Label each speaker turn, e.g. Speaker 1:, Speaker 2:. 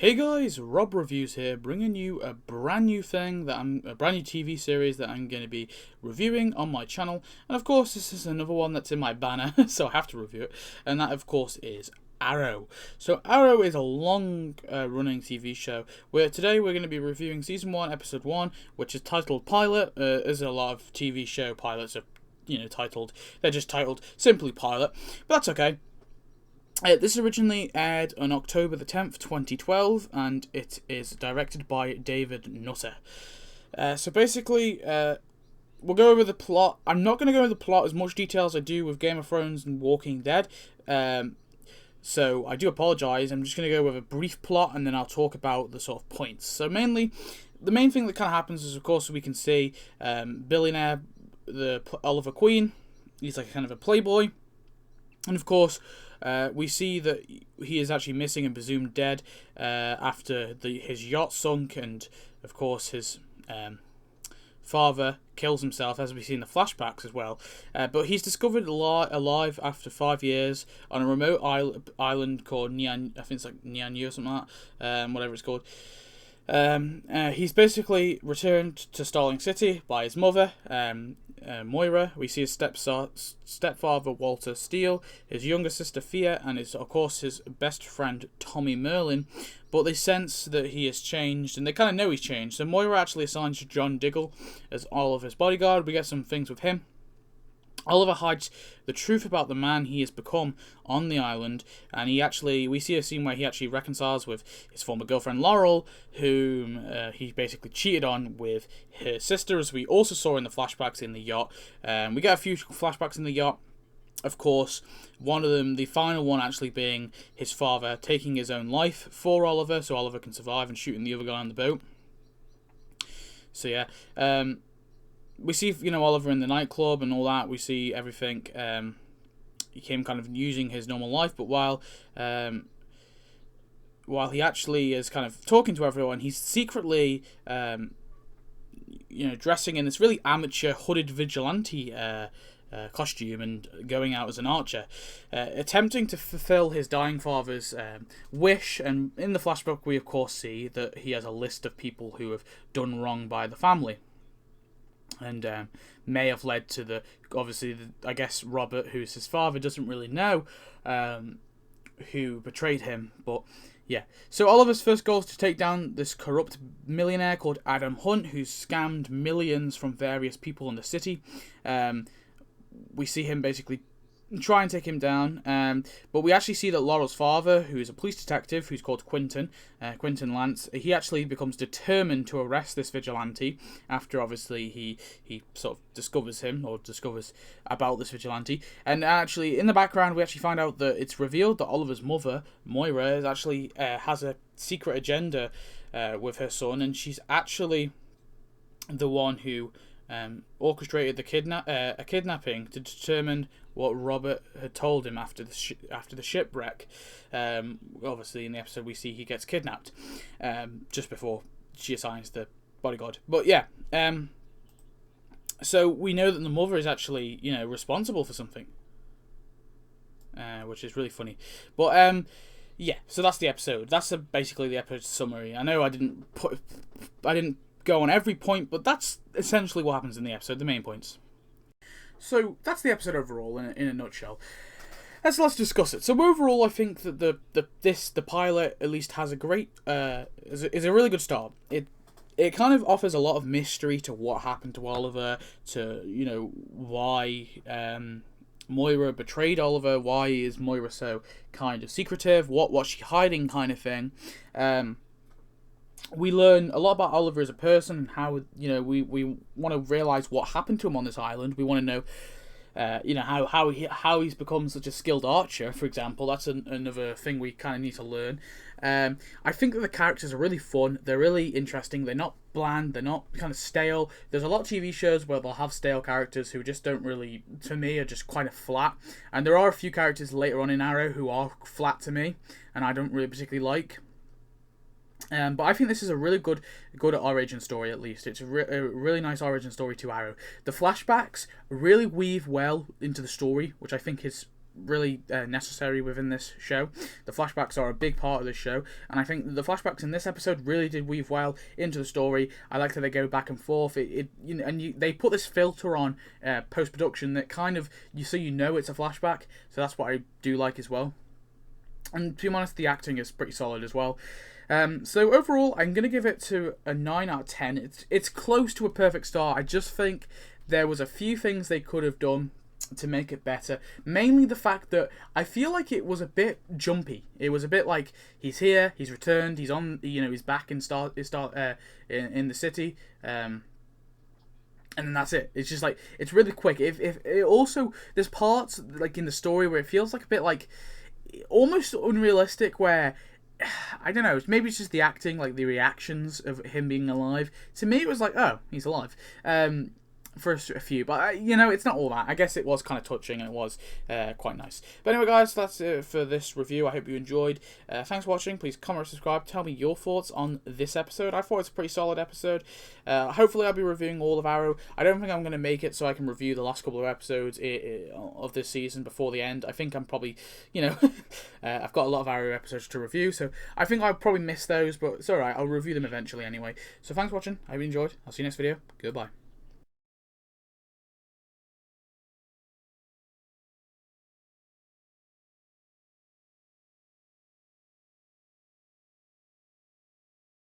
Speaker 1: Hey guys, Rob Reviews here, bringing you a brand new TV series that I'm going to be reviewing on my channel. And of course, this is another one that's in my banner, so I have to review it. And that, of course, is Arrow. So Arrow is a long running TV show where today we're going to be reviewing season 1, episode 1, which is titled Pilot. As a lot of TV show pilots are, they're just titled simply Pilot, but that's okay. This originally aired on October the 10th, 2012, and it is directed by David Nutter. So basically, we'll go over the plot. I'm not going to go into the plot as much detail as I do with Game of Thrones and Walking Dead. So I do apologise. I'm just going to go with a brief plot, and then I'll talk about the sort of points. So mainly, the main thing that kind of happens is, of course, we can see Billionaire, the Oliver Queen. He's like kind of a playboy. And of course, we see that he is actually missing and presumed dead after his yacht sunk, and of course his father kills himself, as we see in the flashbacks as well. But he's discovered alive after 5 years on a remote island called Nyan. I think it's like Nyanyu or something like that, whatever it's called. He's basically returned to Starling City by his mother, Moira. We see his stepfather, Walter Steele, his younger sister, Thea, and of course his best friend, Tommy Merlyn. But they sense that he has changed, and they kind of know he's changed. So Moira actually assigns John Diggle as Oliver's bodyguard. We get some things with him. Oliver hides the truth about the man he has become on the island, and we see a scene where he actually reconciles with his former girlfriend Laurel, whom he basically cheated on with his sister, as we also saw in the flashbacks in the yacht. We get a few flashbacks in the yacht, of course, one of them, the final one actually being his father taking his own life for Oliver, so Oliver can survive, and shooting the other guy on the boat. So yeah, we see, Oliver in the nightclub and all that. We see everything. Him kind of using his normal life, but while he actually is kind of talking to everyone, he's secretly, dressing in this really amateur hooded vigilante costume and going out as an archer, attempting to fulfill his dying father's wish. And in the flashback, we of course see that he has a list of people who have done wrong by the family. And may have led to I guess Robert, who's his father, doesn't really know who betrayed him. But yeah, so Oliver's first goal is to take down this corrupt millionaire called Adam Hunt, who's scammed millions from various people in the city. We see him basically try and take him down, but we actually see that Laurel's father, who is a police detective, who's called Quentin Lance, he actually becomes determined to arrest this vigilante after obviously he sort of discovers about this vigilante. And actually in the background we actually find out that it's revealed that Oliver's mother, Moira, is actually has a secret agenda with her son, and she's actually the one who orchestrated a kidnapping to determine what Robert had told him after the shipwreck. Obviously, in the episode we see he gets kidnapped just before she assigns the bodyguard. But yeah, so we know that the mother is actually responsible for something, which is really funny. But yeah, so that's the episode. That's basically the episode summary. I know I didn't go on every point, but that's essentially what happens in the episode, the main points. So that's the episode overall in a nutshell. Let's discuss it. So overall, I think that the pilot at least has a great is a really good start. It kind of offers a lot of mystery to what happened to Oliver, to why Moira betrayed Oliver, why is Moira so kind of secretive, what's she hiding, kind of thing. We learn a lot about Oliver as a person and how we want to realize what happened to him on this island. We want to know how he's become such a skilled archer, for example. That's another thing we kind of need to learn. I think that the characters are really fun. They're really interesting. They're not bland. They're not kind of stale. There's a lot of TV shows where they'll have stale characters who just don't really, to me, are just kind of flat. And there are a few characters later on in Arrow who are flat to me, and I don't really particularly like. But I think this is a really good origin story, at least. It's a really nice origin story to Arrow. The flashbacks really weave well into the story, which I think is really necessary within this show. The flashbacks are a big part of this show, and I think the flashbacks in this episode really did weave well into the story. I like how they go back and forth. They put this filter on post production that kind of it's a flashback. So that's what I do like as well. And to be honest, the acting is pretty solid as well. So overall, I'm going to give it to a 9 out of 10. It's close to a perfect start. I just think there was a few things they could have done to make it better. Mainly the fact that I feel like it was a bit jumpy. It was a bit like he's here, he's returned, he's on, he's back in in the city, and then that's it. It's just like it's really quick. If it also there's parts like in the story where it feels like a bit like almost unrealistic, where I don't know, maybe it's just the acting, like the reactions of him being alive. To me, it was like, oh, he's alive. For a few, but it's not all that. I guess it was kind of touching, and it was quite nice. But anyway, guys, that's it for this review. I hope you enjoyed. Thanks for watching. Please comment, subscribe, tell me your thoughts on this episode. I thought it's a pretty solid episode. Hopefully I'll be reviewing all of Arrow. I don't think I'm going to make it so I can review the last couple of episodes of this season before the end. I think I'm probably, I've got a lot of Arrow episodes to review, so I think I'll probably miss those, but it's alright. I'll review them eventually anyway. So thanks for watching. I hope you enjoyed. I'll see you next video. Goodbye.